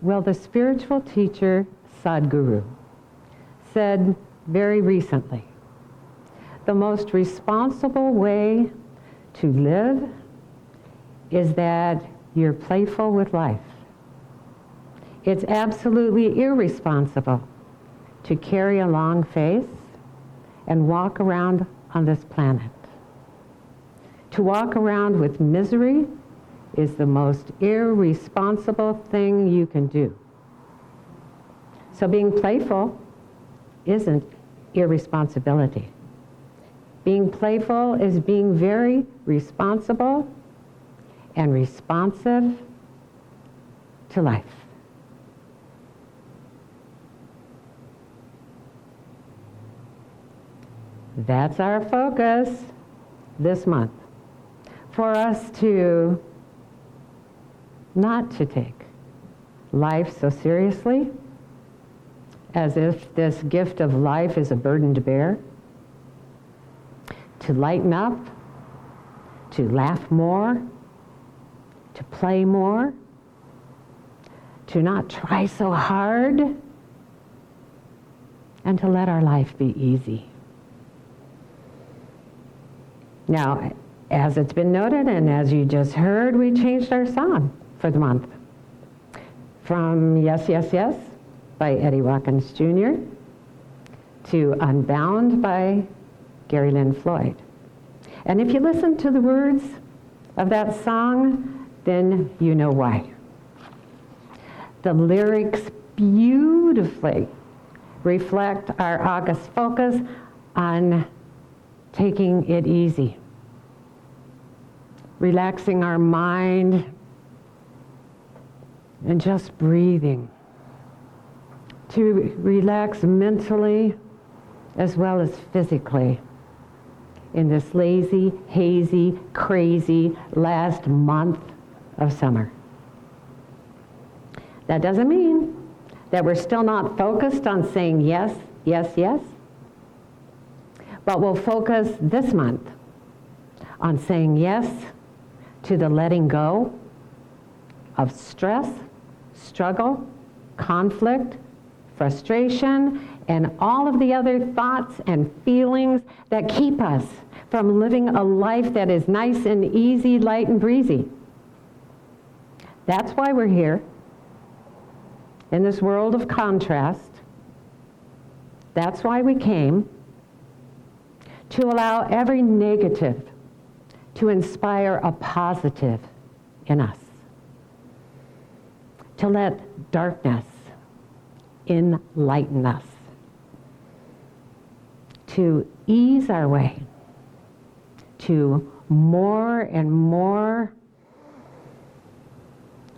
Well, the spiritual teacher Sadhguru said very recently, the most responsible way to live is that you're playful with life. It's absolutely irresponsible to carry a long face and walk around on this planet. To walk around with misery is the most irresponsible thing you can do. So being playful isn't irresponsibility. Being playful is being very responsible and responsive to life. That's our focus this month. For us to not to take life so seriously, as if this gift of life is a burden to bear, to lighten up, to laugh more, to play more, to not try so hard, and to let our life be easy. Now, as it's been noted and as you just heard, we changed our song for the month from Yes, Yes, Yes by Eddie Watkins Jr. to Unbound by Gary Lynn Floyd. And if you listen to the words of that song, then you know why. The lyrics beautifully reflect our August focus on taking it easy, relaxing our mind, and just breathing, to relax mentally as well as physically in this lazy, hazy, crazy last month of summer. That doesn't mean that we're still not focused on saying yes, yes, yes, but we'll focus this month on saying yes to the letting go of stress, struggle, conflict, frustration, and all of the other thoughts and feelings that keep us from living a life that is nice and easy, light and breezy. That's why we're here in this world of contrast. That's why we came, to allow every negative to inspire a positive in us, to let darkness enlighten us, to ease our way to more and more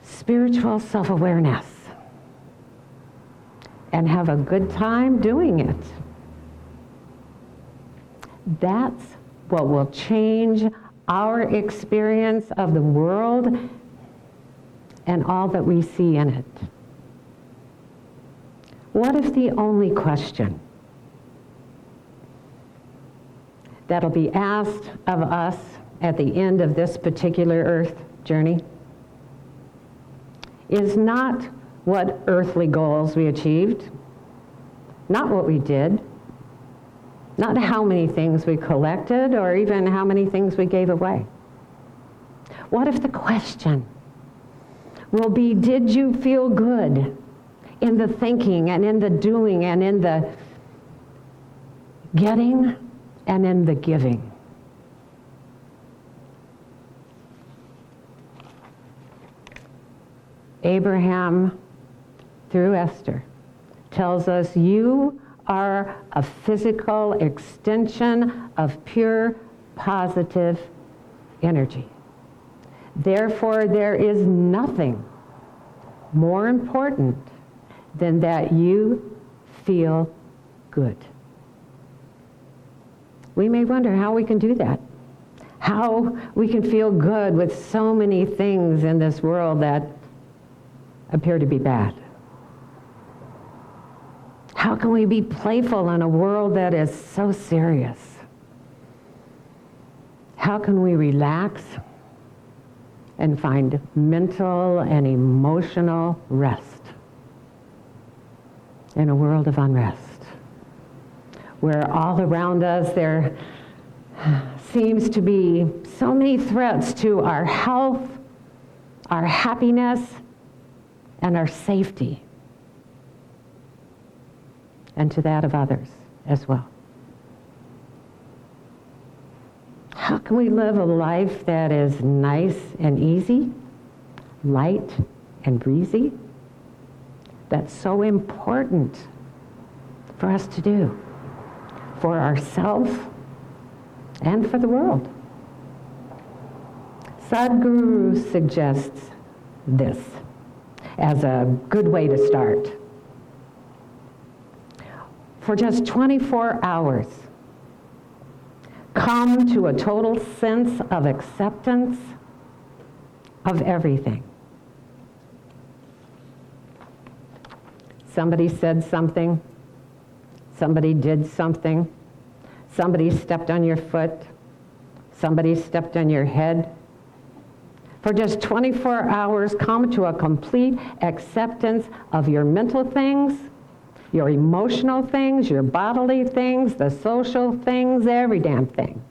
spiritual self-awareness and have a good time doing it. That's what will change our experience of the world and all that we see in it. What if the only question that'll be asked of us at the end of this particular earth journey is not what earthly goals we achieved, not what we did, not how many things we collected or even how many things we gave away. What if the question will be, did you feel good in the thinking and in the doing and in the getting and in the giving? Abraham, through Esther, tells us you are a physical extension of pure, positive energy. Therefore, there is nothing more important than that you feel good. We may wonder how we can do that, how we can feel good with so many things in this world that appear to be bad. How can we be playful in a world that is so serious? How can we relax and find mental and emotional rest? in a world of unrest, where all around us there seems to be so many threats to our health, our happiness, and our safety, and to that of others as well. How can we live a life that is nice and easy, light and breezy? That's so important for us to do, for ourselves and for the world. Sadhguru suggests this as a good way to start. For just 24 hours, come to a total sense of acceptance of everything. Somebody said something, somebody did something, somebody stepped on your foot, somebody stepped on your head. For just 24 hours, come to a complete acceptance of your mental things, your emotional things, your bodily things, the social things, every damn thing.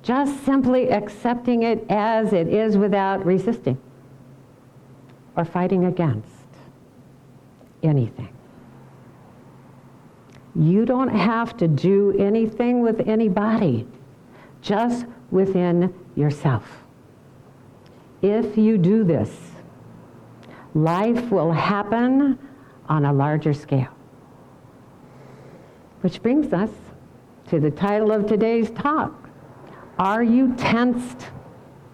Just simply accepting it as it is without resisting or fighting against anything. You don't have to do anything with anybody, just within yourself. If you do this, life will happen on a larger scale. Which brings us to the title of today's talk. Are you tensed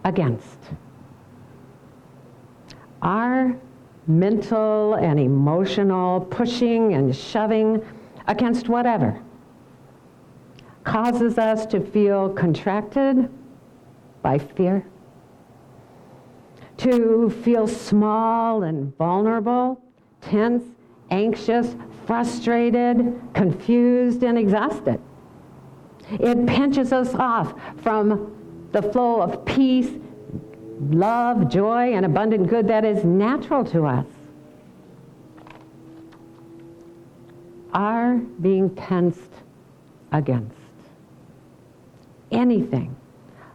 against? Our mental and emotional pushing and shoving against whatever causes us to feel contracted by fear, to feel small and vulnerable, tense, anxious, frustrated, confused, and exhausted. It pinches us off from the flow of peace, love, joy, and abundant good that is natural to us. Our being tensed against anything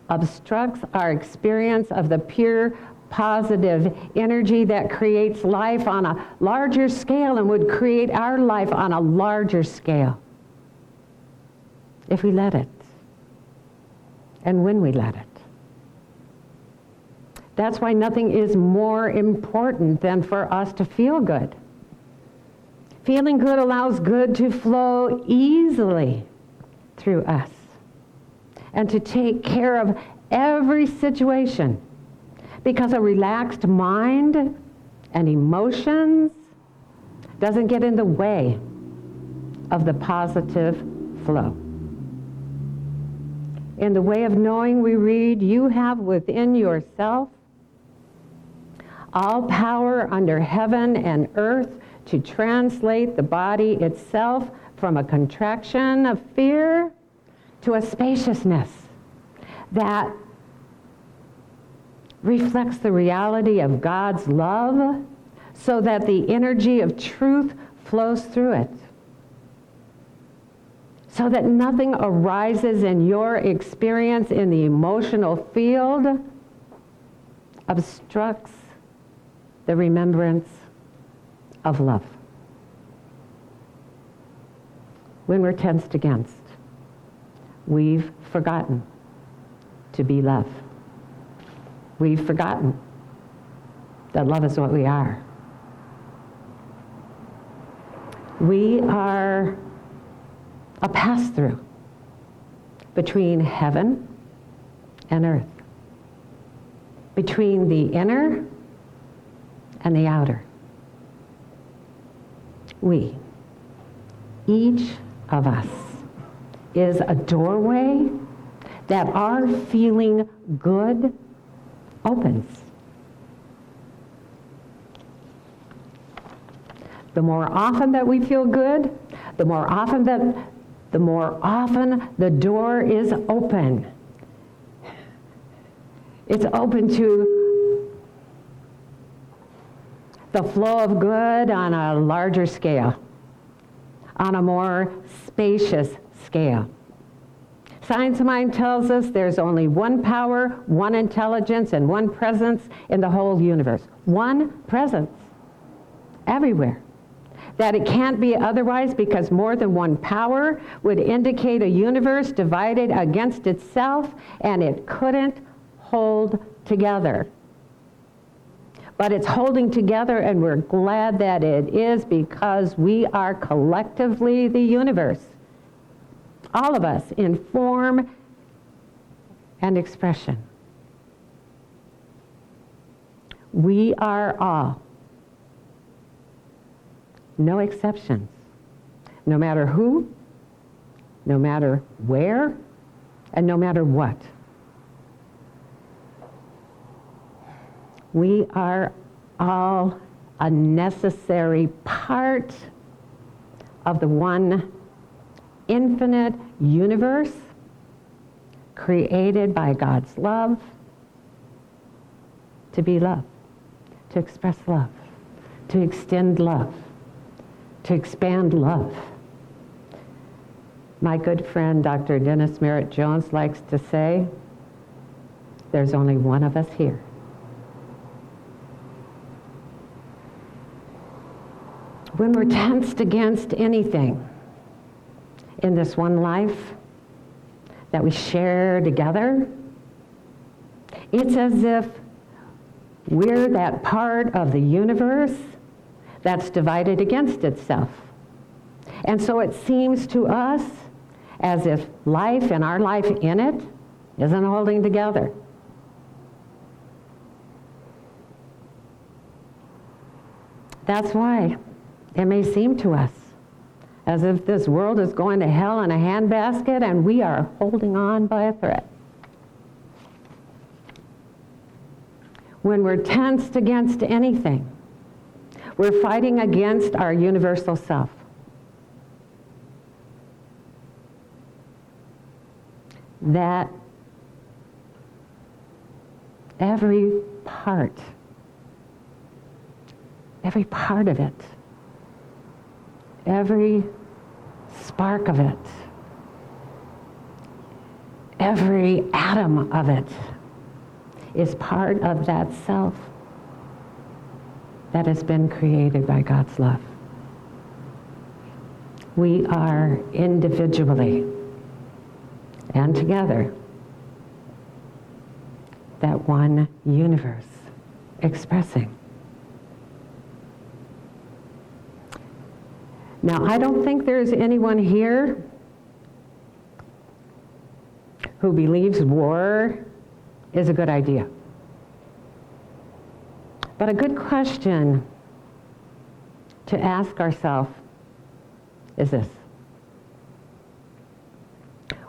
obstructs our experience of the pure positive energy that creates life on a larger scale and would create our life on a larger scale if we let it and when we let it. That's why nothing is more important than for us to feel good. Feeling good allows good to flow easily through us and to take care of every situation, because a relaxed mind and emotions doesn't get in the way of the positive flow. In the Way of Knowing, we read, you have within yourself all power under heaven and earth to translate the body itself from a contraction of fear to a spaciousness that reflects the reality of God's love so that the energy of truth flows through it. So that nothing arises in your experience in the emotional field obstructs the remembrance of love. When we're tensed against, we've forgotten to be love. We've forgotten that love is what we are. We are a pass-through between heaven and earth, between the inner and the outer. We, each of us, is a doorway that our feeling good opens. The more often that we feel good, the more often the door is open. It's open to the flow of good on a larger scale, on a more spacious scale. Science of Mind tells us there's only one power, one intelligence, and one presence in the whole universe. One presence everywhere. That it can't be otherwise because more than one power would indicate a universe divided against itself, and it couldn't hold together. But it's holding together, and we're glad that it is, because we are collectively the universe. All of us in form and expression. We are all. No exceptions. No matter who, no matter where, and no matter what. We are all a necessary part of the one infinite universe created by God's love to be love, to express love, to extend love, to expand love. My good friend, Dr. Dennis Merritt Jones, likes to say, there's only one of us here. When we're tensed against anything in this one life that we share together, it's as if we're that part of the universe that's divided against itself. And so it seems to us as if life and our life in it isn't holding together. That's why it may seem to us as if this world is going to hell in a handbasket and we are holding on by a thread. When we're tensed against anything, we're fighting against our universal self. That every part of it, every spark of it, every atom of it is part of that self that has been created by God's love. We are individually and together that one universe expressing. Now, I don't think there's anyone here who believes war is a good idea. But a good question to ask ourselves is this: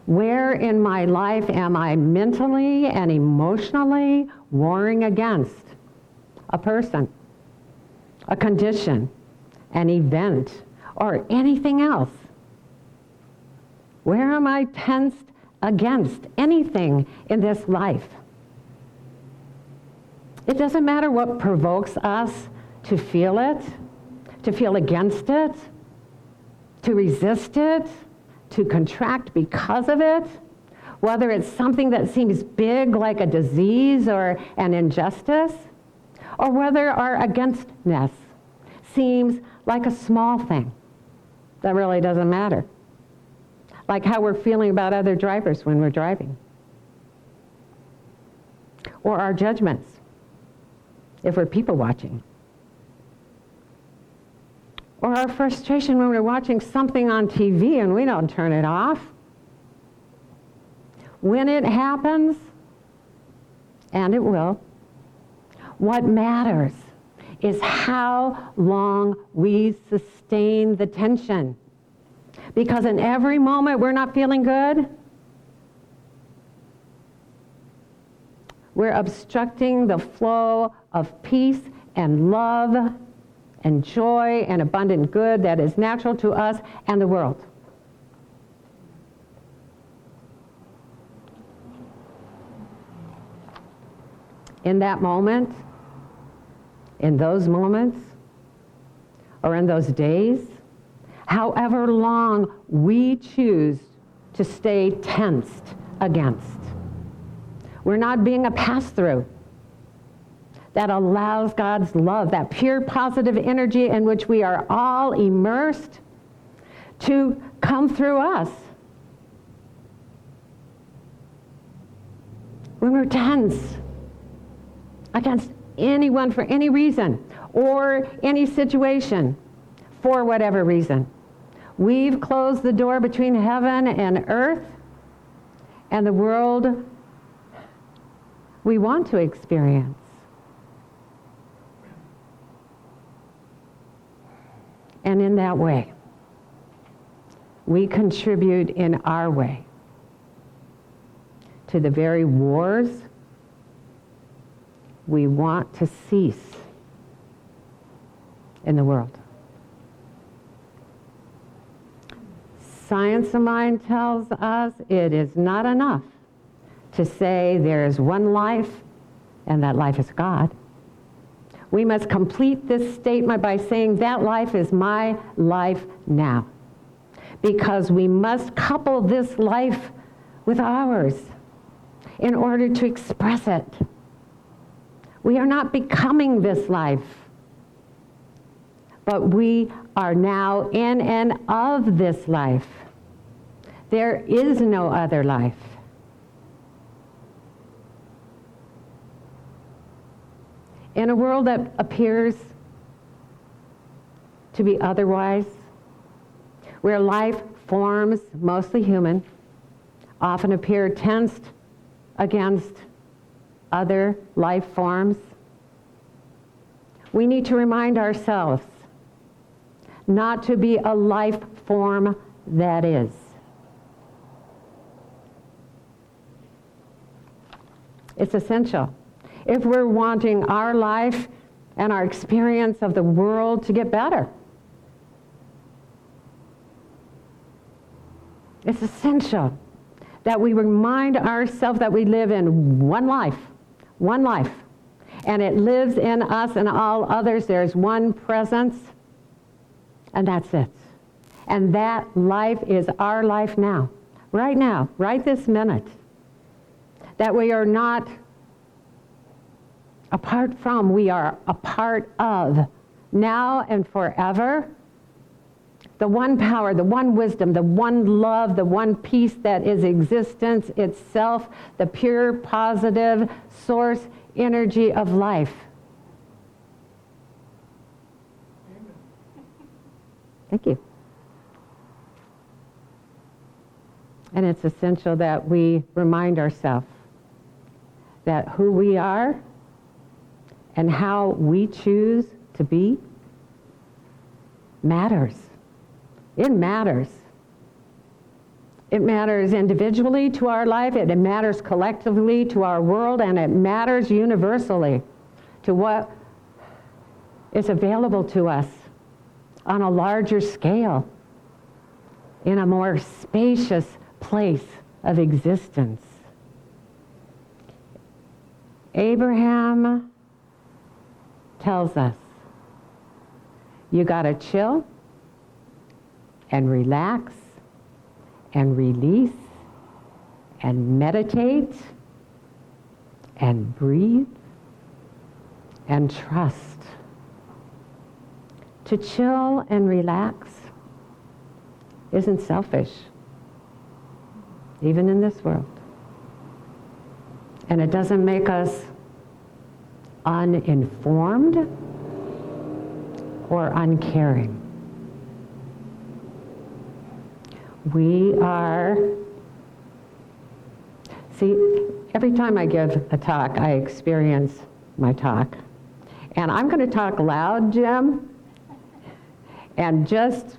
where in my life am I mentally and emotionally warring against a person, a condition, an event, or anything else? Where am I tensed against anything in this life? It doesn't matter what provokes us to feel it, to feel against it, to resist it, to contract because of it, whether it's something that seems big like a disease or an injustice, or whether our againstness seems like a small thing that really doesn't matter. Like how we're feeling about other drivers when we're driving. Or our judgments, if we're people watching. Or our frustration when we're watching something on TV and we don't turn it off. When it happens, and it will, what matters is how long we sustain the tension. Because in every moment we're not feeling good, we're obstructing the flow of peace and love and joy and abundant good that is natural to us and the world. In that moment, in those moments, or in those days, however long we choose to stay tensed against. We're not being a pass-through that allows God's love, that pure positive energy in which we are all immersed, to come through us. When we're tense against anyone for any reason or any situation for whatever reason, we've closed the door between heaven and earth and the world we want to experience. And in that way, we contribute in our way to the very wars we want to cease in the world. Science of mind tells us it is not enough to say there is one life and that life is God. We must complete this statement by saying that life is my life now, because we must couple this life with ours in order to express it. We are not becoming this life, but we are now in and of this life. There is no other life. In a world that appears to be otherwise, where life forms, mostly human, often appear tensed against other life forms, we need to remind ourselves not to be a life form that is. It's essential if we're wanting our life and our experience of the world to get better. It's essential that we remind ourselves that we live in one life, and it lives in us and all others. There's one presence, and that's it. And that life is our life now, right this minute. That we are not apart from, we are a part of, now and forever, the one power, the one wisdom, the one love, the one peace that is existence itself, the pure positive source energy of life. Amen. Thank you. And it's essential that we remind ourselves that who we are and how we choose to be matters. It matters. It matters individually to our life, it matters collectively to our world, and it matters universally to what is available to us on a larger scale, in a more spacious place of existence. Abraham tells us, you gotta chill and relax and release and meditate and breathe and trust. To chill and relax isn't selfish, even in this world. And it doesn't make us uninformed or uncaring. We are, see, every time I give a talk, I experience my talk. And I'm going to talk loud, Jim, and just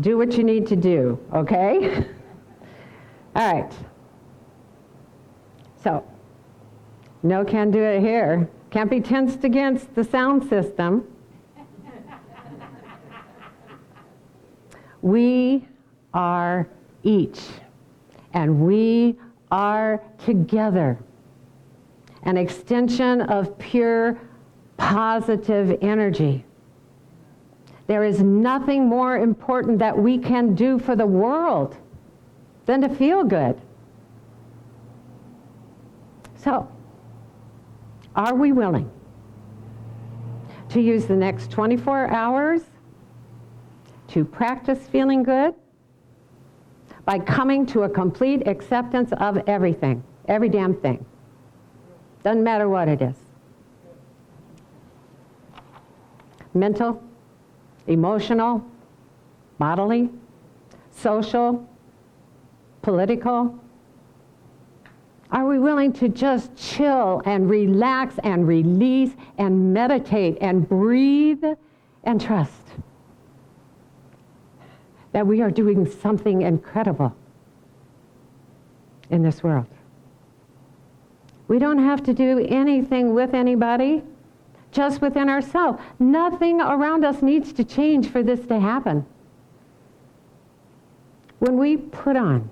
do what you need to do, okay? All right. So, no can do it here. Can't be tensed against the sound system. We are each, and we are together, an extension of pure positive energy There is nothing more important that we can do for the world than to feel good. So, are we willing to use the next 24 hours to practice feeling good by coming to a complete acceptance of everything, every damn thing? Doesn't matter what it is. Mental, emotional, bodily, social, political. Are we willing to just chill and relax and release and meditate and breathe and trust that we are doing something incredible in this world? We don't have to do anything with anybody, just within ourselves. Nothing around us needs to change for this to happen. When we put on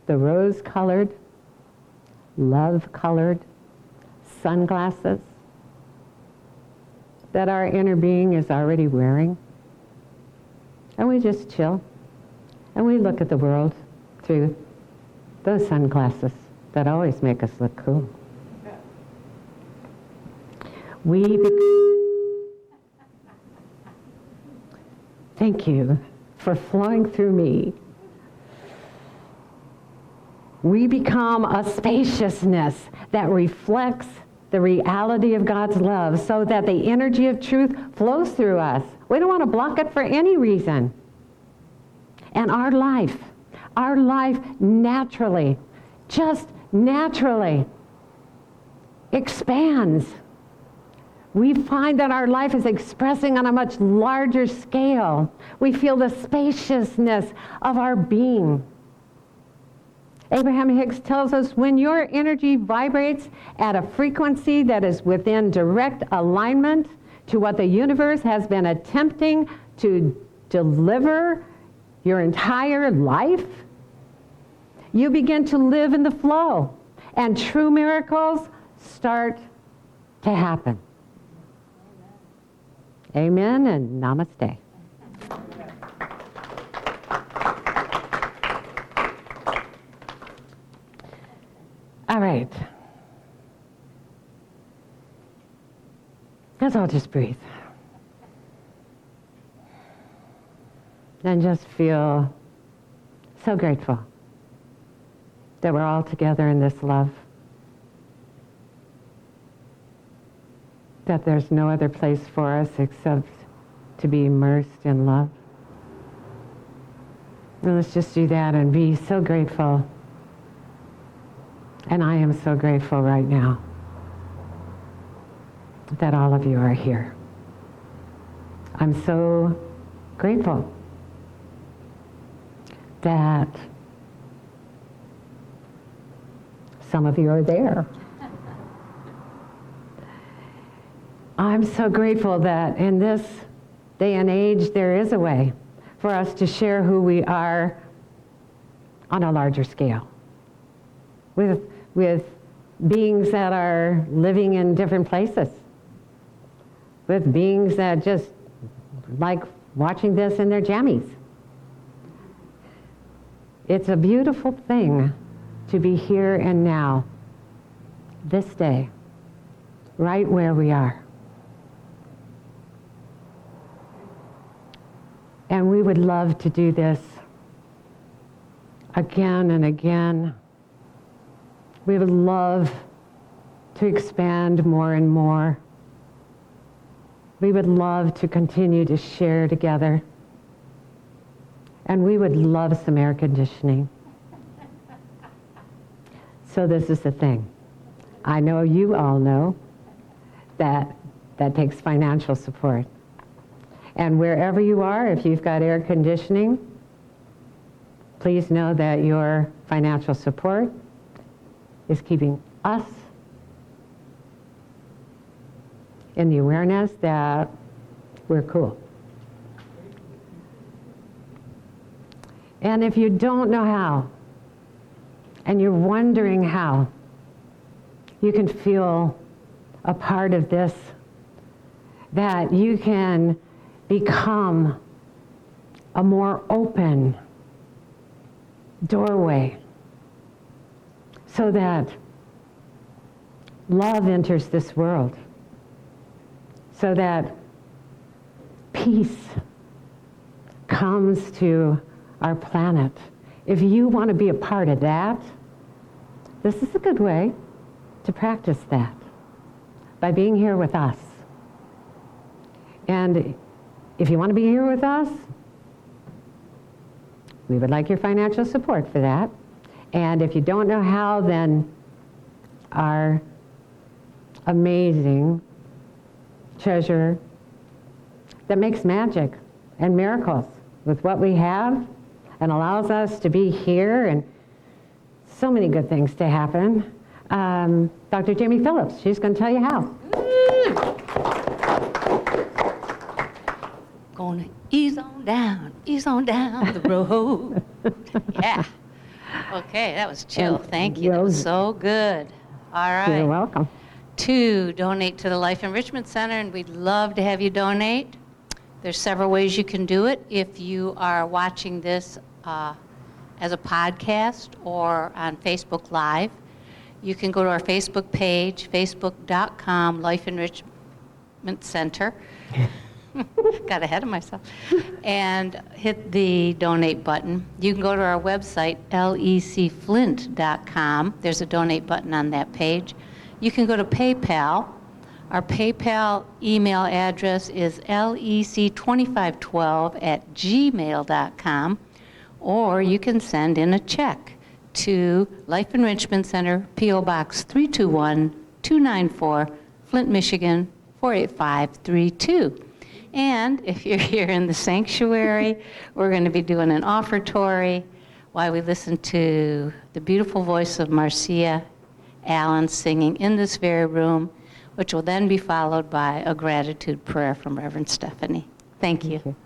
the rose-colored, love-colored sunglasses that our inner being is already wearing, and we just chill, and we look at the world through those sunglasses that always make us look cool. Thank you for flowing through me. We become a spaciousness that reflects the reality of God's love so that the energy of truth flows through us. We don't want to block it for any reason. And our life naturally, just naturally expands. We find that our life is expressing on a much larger scale. We feel the spaciousness of our being. Abraham Hicks tells us when your energy vibrates at a frequency that is within direct alignment to what the universe has been attempting to deliver your entire life, you begin to live in the flow, and true miracles start to happen. Amen and namaste. All right. Let's all just breathe. And just feel so grateful that we're all together in this love. That there's no other place for us except to be immersed in love. And let's just do that and be so grateful. And I am so grateful right now that all of you are here. I'm so grateful that some of you are there. I'm so grateful that in this day and age there is a way for us to share who we are on a larger scale with beings that are living in different places, with beings that just like watching this in their jammies. It's a beautiful thing to be here and now, this day, right where we are. And we would love to do this again and again. We would love to expand more and more. We would love to continue to share together. And we would love some air conditioning. So this is the thing. I know you all know that takes financial support. And wherever you are, if you've got air conditioning, please know that your financial support is keeping us in the awareness that we're cool. And if you don't know how, and you're wondering how you can feel a part of this that you can become a more open doorway so that love enters this world, so that peace comes to our planet. If you want to be a part of that, this is a good way to practice that, by being here with us. And if you want to be here with us, we would like your financial support for that. And if you don't know how, then our amazing treasurer that makes magic and miracles with what we have and allows us to be here and so many good things to happen. Dr. Jamie Phillips, she's going to tell you how. Gonna ease on down the road. Yeah. Okay, that was chill. And Thank you. That was those- so good. All right. You're welcome. To donate to the Life Enrichment Center, and we'd love to have you donate. There's several ways you can do it. If you are watching this as a podcast or on Facebook Live, you can go to our Facebook page, facebook.com, Life Enrichment Center. Got ahead of myself. And hit the donate button. You can go to our website, lecflint.com. There's a donate button on that page. You can go to PayPal. Our PayPal email address is lec2512@gmail.com. Or you can send in a check to Life Enrichment Center, P.O. Box 321-294, Flint, Michigan, 48532. And if you're here in the sanctuary, we're going to be doing an offertory while we listen to the beautiful voice of Marcia Allen singing in this very room, which will then be followed by a gratitude prayer from Reverend Stephanie. Thank you. Thank you.